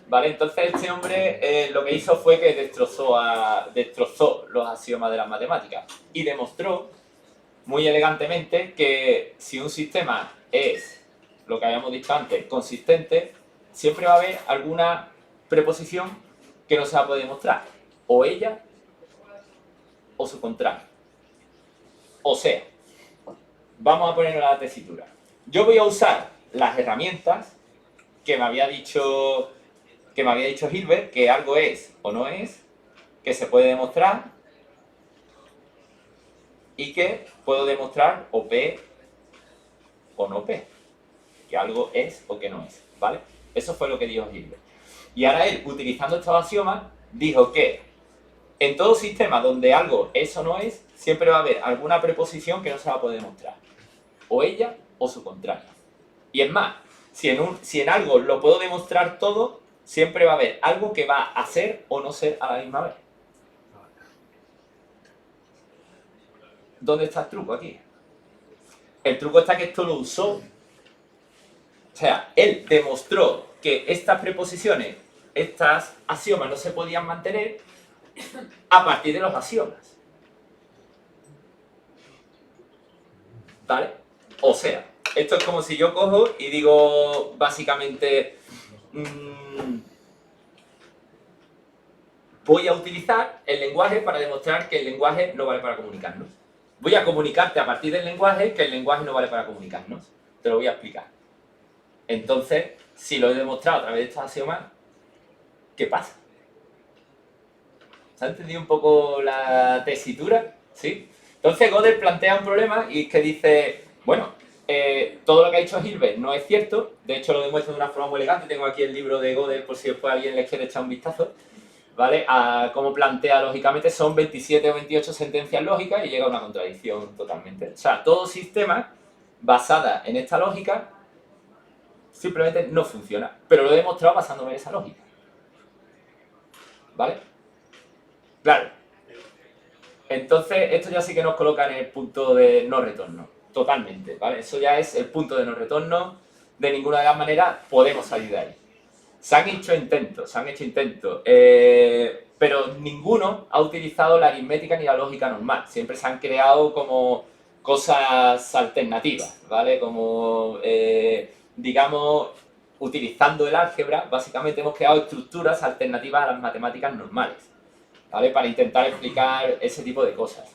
Vale, entonces este hombre lo que hizo fue que destrozó los axiomas de las matemáticas y demostró muy elegantemente que si un sistema es, lo que habíamos dicho antes, consistente, siempre va a haber alguna preposición que no se va a poder demostrar, o ella o su contrario. O sea, vamos a poner la tesitura. Yo voy a usar las herramientas que me había dicho Hilbert, que algo es o no es, que se puede demostrar y que puedo demostrar o P o no P, que algo es o que no es, ¿vale? Eso fue lo que dijo Hilbert. Y ahora él, utilizando estos axiomas, dijo que en todo sistema donde algo es o no es, siempre va a haber alguna preposición que no se va a poder demostrar, o ella o su contrario. Y es más, si en algo lo puedo demostrar todo, siempre va a haber algo que va a ser o no ser a la misma vez. ¿Dónde está el truco aquí? El truco está que esto lo usó. O sea, él demostró que estas preposiciones, estas axiomas no se podían mantener a partir de los axiomas. ¿Vale? O sea, esto es como si yo cojo y digo básicamente voy a utilizar el lenguaje para demostrar que el lenguaje no vale para comunicarnos. Voy a comunicarte a partir del lenguaje que el lenguaje no vale para comunicarnos. Te lo voy a explicar. Entonces, si lo he demostrado a través de estos axiomas, ¿qué pasa? ¿Se ha entendido un poco la tesitura? ¿Sí? Entonces Gödel plantea un problema y es que dice, bueno, todo lo que ha dicho Hilbert no es cierto, de hecho lo demuestro de una forma muy elegante, tengo aquí el libro de Gödel por si después alguien les quiere echar un vistazo, ¿vale? A cómo plantea lógicamente, son 27 o 28 sentencias lógicas y llega a una contradicción totalmente. O sea, todo sistema basada en esta lógica simplemente no funciona, pero lo he demostrado basándome en esa lógica. ¿Vale? Claro. Entonces, esto ya sí que nos coloca en el punto de no retorno, totalmente, ¿vale? Eso ya es el punto de no retorno, de ninguna de las maneras podemos salir de ahí. Se han hecho intentos, pero ninguno ha utilizado la aritmética ni la lógica normal. Siempre se han creado como cosas alternativas, ¿vale? Como, digamos, utilizando el álgebra, básicamente hemos creado estructuras alternativas a las matemáticas normales, ¿vale? Para intentar explicar ese tipo de cosas.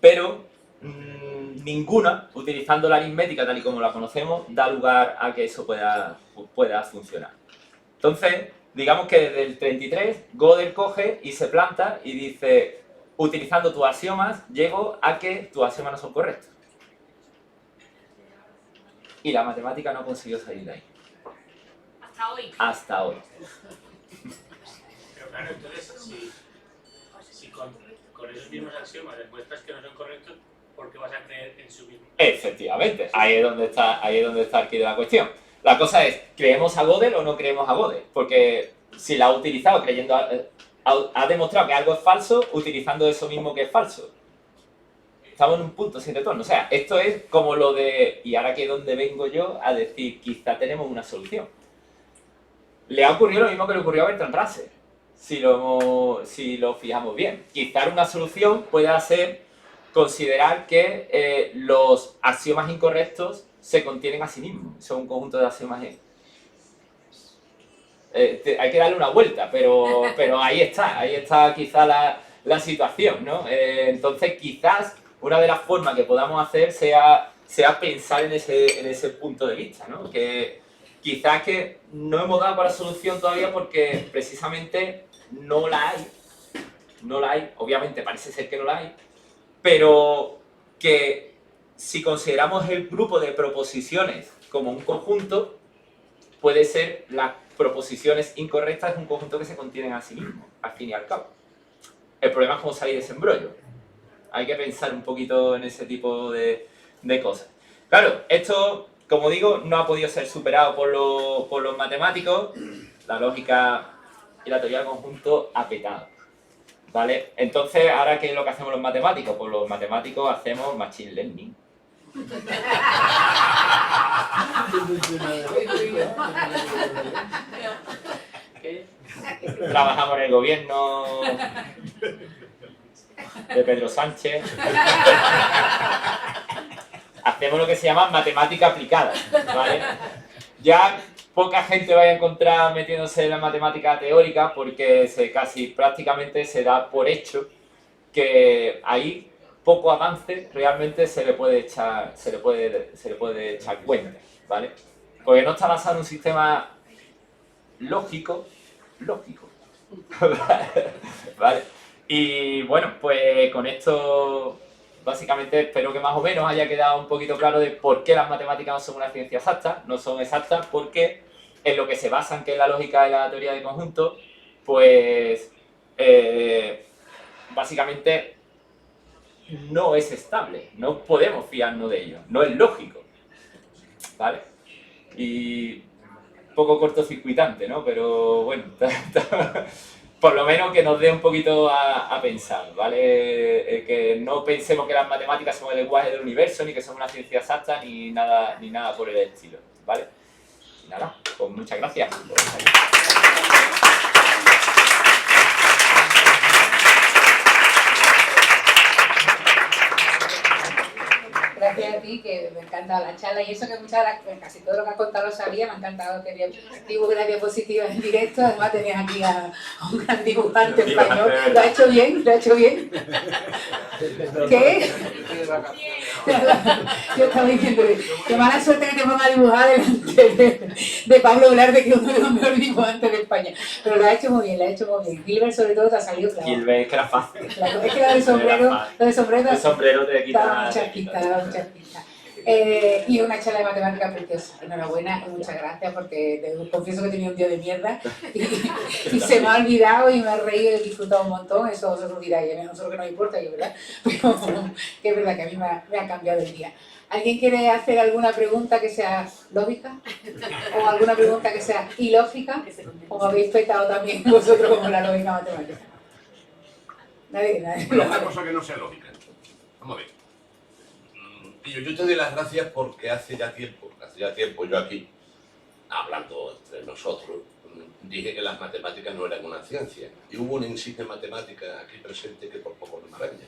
Pero ninguna, utilizando la aritmética tal y como la conocemos, da lugar a que eso pueda funcionar. Entonces, digamos que desde el 33, Gödel coge y se planta y dice, utilizando tus axiomas, llego a que tus axiomas no son correctos. Y la matemática no consiguió salir de ahí. Hasta hoy. Hasta hoy. Pero claro, entonces, si con esos mismos axiomas demuestras que no son correctos, ¿por qué vas a creer en su mismo? Efectivamente, ahí es donde está el quid de la cuestión. La cosa es, ¿creemos a Gödel o no creemos a Gödel? Porque si la ha utilizado creyendo, ha demostrado que algo es falso utilizando eso mismo que es falso. Estamos en un punto sin retorno. O sea, esto es como lo de, y ahora que es donde vengo yo a decir, quizá tenemos una solución. Le ha ocurrido lo mismo que le ocurrió a Bertrand Russell, si lo fijamos bien. Quizá una solución pueda ser considerar que los axiomas incorrectos se contienen a sí mismos. Son un conjunto de axiomas. Hay que darle una vuelta, pero ahí está quizá la situación, ¿no? Entonces quizás una de las formas que podamos hacer sea pensar en ese punto de vista, ¿no? Que quizás que no hemos dado con la solución todavía porque precisamente no la hay, obviamente parece ser que no la hay, pero que si consideramos el grupo de proposiciones como un conjunto, puede ser las proposiciones incorrectas de un conjunto que se contienen a sí mismo, al fin y al cabo. El problema es cómo salir de ese embrollo. Hay que pensar un poquito en ese tipo de cosas. Claro, esto, como digo, no ha podido ser superado por los matemáticos. La lógica y la teoría del conjunto ha petado, ¿vale? Entonces, ¿ahora qué es lo que hacemos los matemáticos? Pues los matemáticos hacemos machine learning. Trabajamos en el gobierno de Pedro Sánchez. Hacemos lo que se llama matemática aplicada, ¿vale? Ya poca gente vaya a encontrar metiéndose en la matemática teórica porque casi prácticamente se da por hecho que ahí poco avance realmente se le puede echar cuenta, ¿vale? Porque no está basado en un sistema lógico, ¿vale? Y bueno, pues con esto básicamente espero que más o menos haya quedado un poquito claro de por qué las matemáticas no son una ciencia exacta. No son exactas porque en lo que se basan, que es la lógica y la teoría de conjunto, pues básicamente no es estable, no podemos fiarnos de ello, no es lógico, ¿vale? Y un poco cortocircuitante, ¿no? Pero bueno, por lo menos que nos dé un poquito a pensar, ¿vale? Que no pensemos que las matemáticas son el lenguaje del universo, ni que son una ciencia exacta, ni nada por el estilo, ¿vale? Y nada, pues muchas gracias. gracias a ti, que me ha encantado la charla y eso que casi todo lo que has contado lo sabía, me ha encantado que dibujar la diapositiva en directo, además tenías aquí a un gran dibujante español, lo ha hecho bien, lo ha hecho bien. ¿Qué? Yo estaba diciendo que mala suerte que te ponga a dibujar delante de Pablo Velarde, que es uno de los mejores dibujantes de España, pero lo ha hecho muy bien, lo ha hecho muy bien. Gilbert sobre todo te ha salido claro. Gilbert, es que era fácil. Claro, es que lo de sombrero El sombrero te quita. daba muchas pistas, daba muchas pistas. Y una charla de matemáticas preciosa. Enhorabuena y muchas gracias porque te confieso que tenía un día de mierda y se me ha olvidado y me he reído y he disfrutado un montón. Eso os olvidáis, a nosotros que nos importa, yo, ¿verdad? Pero que es verdad que a mí me ha cambiado el día. ¿Alguien quiere hacer alguna pregunta que sea lógica? ¿O alguna pregunta que sea ilógica? ¿O me habéis petado también vosotros como la lógica matemática? Nadie. Una cosa que no sea lógica. Vamos a ver. Yo te doy las gracias porque hace ya tiempo yo aquí, hablando entre nosotros, dije que las matemáticas no eran una ciencia. Y hubo una insigne matemática aquí presente que por poco no me araña.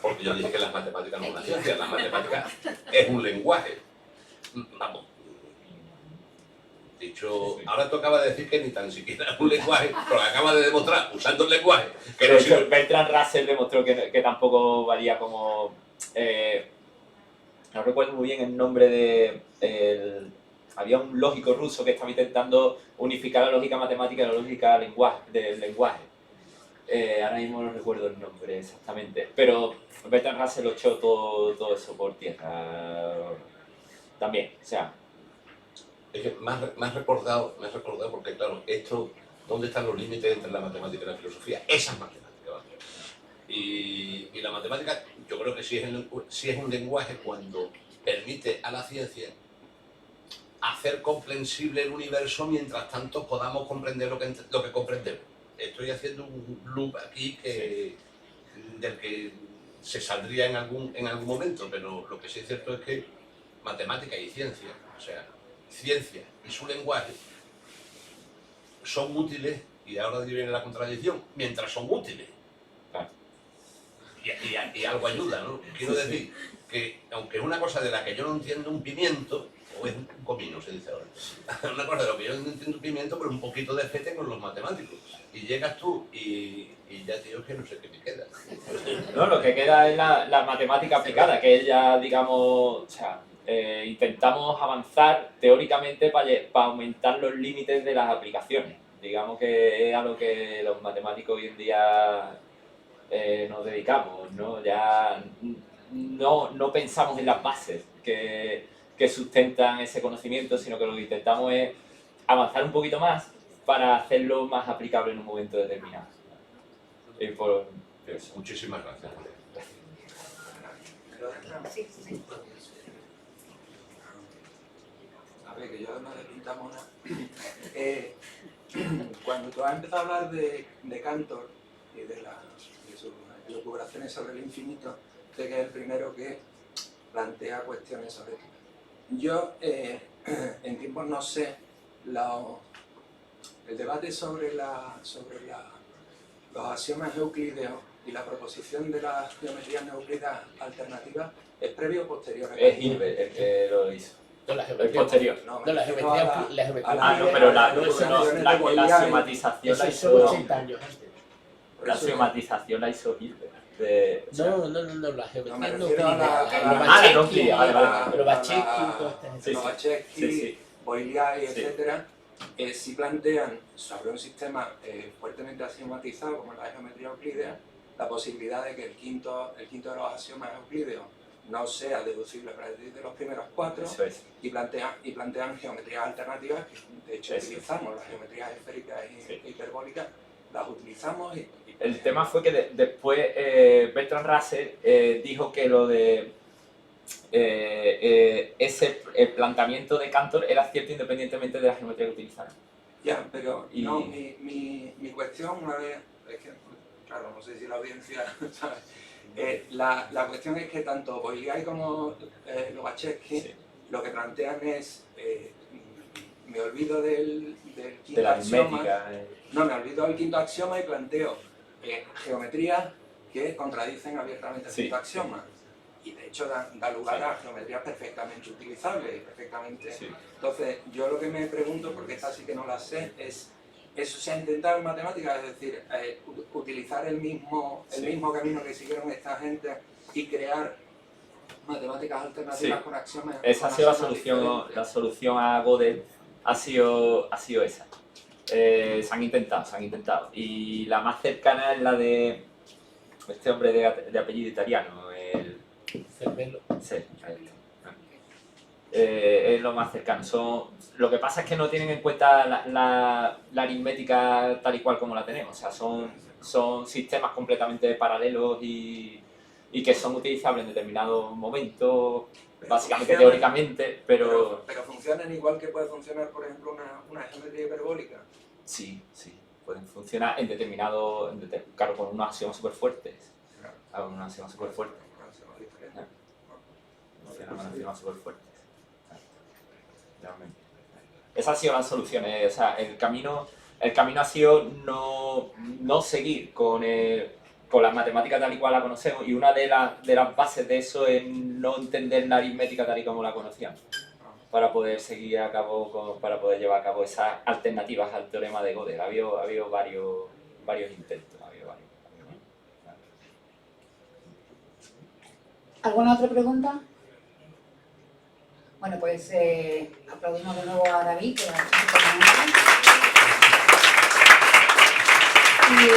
Porque yo dije que las matemáticas no son una ciencia, las matemáticas es un lenguaje. Vamos. Dicho, ahora tocaba decir que ni tan siquiera es un lenguaje, pero acaba de demostrar, usando el lenguaje, que De no hecho, sirve. Bertrand Russell demostró que tampoco valía como... no recuerdo muy bien el nombre de... había un lógico ruso que estaba intentando unificar la lógica matemática y la lógica del lenguaje. Ahora mismo no recuerdo el nombre exactamente, pero Bertrand Russell lo echó todo eso por tierra también, o sea... Es que me has recordado porque, claro, esto, ¿dónde están los límites entre la matemática y la filosofía? Esas matemáticas, ¿vale? Y la matemática, yo creo que sí es un lenguaje cuando permite a la ciencia hacer comprensible el universo mientras tanto podamos comprender lo que comprendemos. Estoy haciendo un loop aquí del que se saldría en algún momento, pero lo que sí es cierto es que matemática y ciencia, o sea, ciencia y su lenguaje son útiles, y ahora viene la contradicción, mientras son útiles. Y algo ayuda, ¿no? Quiero decir que, aunque es una cosa de la que yo no entiendo un pimiento, o es un comino, se dice ahora, una cosa de lo que yo no entiendo un pimiento, pero un poquito de fe con los matemáticos. Y llegas tú y ya, tío, es que no sé qué me queda. No, lo que queda es la matemática aplicada, que es ya, digamos, o sea, intentamos avanzar teóricamente para aumentar los límites de las aplicaciones. Digamos que es a lo que los matemáticos hoy en día nos dedicamos, ¿no? Ya no pensamos en las bases que sustentan ese conocimiento, sino que lo que intentamos es avanzar un poquito más para hacerlo más aplicable en un momento determinado. Y por eso. Muchísimas gracias. A ver, que yo no le pintamos nada. Cuando tú has empezado a hablar de Cantor y de sus elucubraciones sobre el infinito, sé que es el primero que plantea cuestiones sobre esto. Yo, en tiempos no sé, el debate sobre los axiomas euclídeos y la proposición de las geometrías no euclideas alternativas es previo o posterior a Es Hilbert el que lo hizo. No, la Es geometría. posterior. No, la geometría. No, pero la la sematización la Eso son hizo... 80 años antes. La sematización la hizo Hilbert. No, la geometría me no refiero a la Euclid, vale. Lobachevsky, Bolyai, etcétera, sí plantean sobre un sistema fuertemente axiomatizado como la geometría euclídea la posibilidad de que el quinto de los axiomas euclídeos no sea deducible a partir de los primeros cuatro. Eso es. y plantean geometrías alternativas que de hecho Eso. utilizamos, las geometrías esféricas y hiperbólicas, las utilizamos y El tema fue que después Bertrand Russell dijo que lo de el planteamiento de Cantor era cierto independientemente de la geometría que utilizaran. Ya, pero Y... no, mi cuestión una vez, es que, claro, no sé si la audiencia sabe, la cuestión es que tanto Bolyai como Lobachevsky Sí. lo que plantean es, me olvido del quinto De la axioma, aritmética. no, me olvido del quinto axioma y planteo geometrías que contradicen abiertamente el Sí. quinto axioma. y de hecho da lugar a geometrías perfectamente utilizables y perfectamente... Sí. Entonces, yo lo que me pregunto, porque esta sí que no la sé, es eso se ha intentado en matemáticas, es decir, utilizar el mismo camino que siguieron esta gente y crear matemáticas alternativas Sí. con axiomas. Esa ha con sido la axiomas solución, diferentes. la solución a Gödel ha sido esa. Se han intentado. Y la más cercana es la de este hombre de apellido italiano, Cervelo. sí, ahí está. Es lo más cercano. Lo que pasa es que no tienen en cuenta la aritmética tal y cual como la tenemos. O sea, son sistemas completamente paralelos y que son utilizables en determinados momentos, Pero básicamente funcionan- teóricamente, pero Pero funcionan igual que puede funcionar, por ejemplo, una geometría hiperbólica. sí, pueden funcionar en determinados, claro, con unos axiomas súper fuertes. Claro. Con unos axiomas súper fuertes. Con axiomas diferentes. Funcionan con axiomas súper fuertes. Realmente. Esas han sido las soluciones. O sea, el camino ha sido no seguir con la matemática tal y cual la conocemos, y una de las bases de eso es no entender la aritmética tal y como la conocíamos, para poder para poder llevar a cabo esas alternativas al teorema de Gödel. Ha habido varios intentos. ¿Alguna otra pregunta? Bueno, pues aplaudimos de nuevo a David, que lo ha hecho súper bien. Y